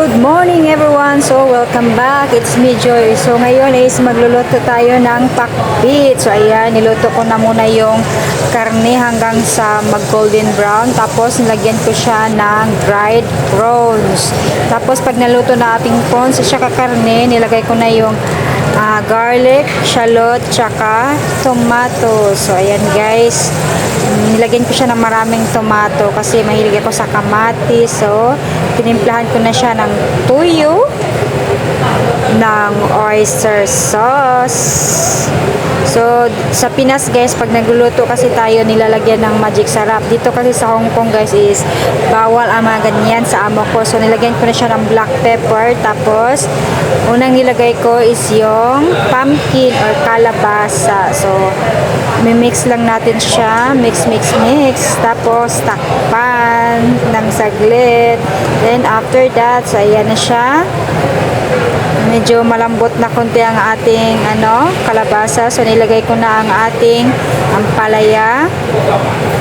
Good morning everyone! So welcome back, it's me Joy. So ngayon is magluluto tayo ng pakbit. So ayan, niluto ko na muna yung karne hanggang sa mag golden brown. Tapos nilagyan ko siya ng dried prawns. Tapos pag naluto na ating prawns at saka karne, nilagay ko na yung garlic, shallot, tsaka tomato. So ayan guys, nilagyan ko siya ng maraming tomato kasi mahilig ako sa kamatis. So tinimplahan ko na siya ng tuyo, ng oyster sauce. So sa Pinas guys, pag nagluluto kasi tayo, nilalagyan ng magic sarap. Dito kasi sa Hong Kong guys is bawal ang mga ganyan sa amo ko. So nilagyan ko na siya ng black pepper. Tapos unang nilagay ko is yung pumpkin or kalabasa. So mix lang natin siya, mix. Tapos takpan ng saglit. Then after that, so ayan na siya. Medyo malambot na konti ang ating kalabasa. So nilagay ko na ang ating ampalaya,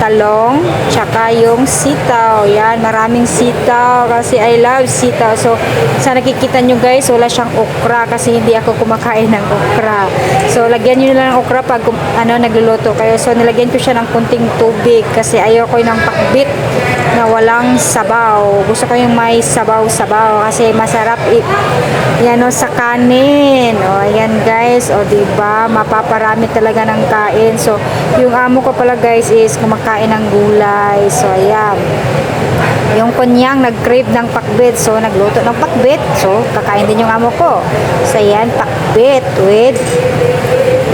talong, tsaka yung sitaw. Yan, maraming sitaw kasi I love sitaw. So sa nakikita nyo guys, wala siyang okra kasi hindi ako kumakain ng okra. So lagyan nyo lang ng okra pag nagluluto kayo. So nilagyan ko siya ng kunting tubig kasi ayoko ng pakbit na walang sabaw. Gusto ko yung may sabaw-sabaw kasi masarap yan sa kanin. O ayan guys, o diba, mapaparami talaga ng kain. So yung amo ko pala guys is kumakain ng gulay. So ayan, yung kunyang nag-crave ng pakbit, so nagluto ng pakbit. So kakain din yung amo ko. So ayan, pakbit with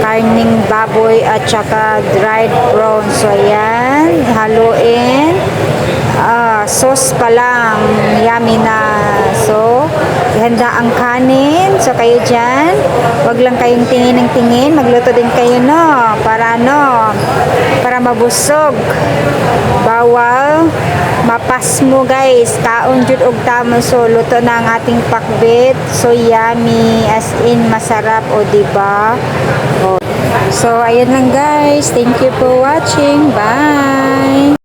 karning baboy at saka dried prawns. So ayan, haluin. Sauce pa lang, yummy na. So ihanda ang kanin. So kayo dyan, wag lang kayong tingin ng tingin, magluto din kayo para mabusog. Bawal mapas mo guys, kaon jud og tama. So luto na ang ating pakbit. So yummy, as in masarap, o diba? So ayun lang guys, thank you for watching, bye.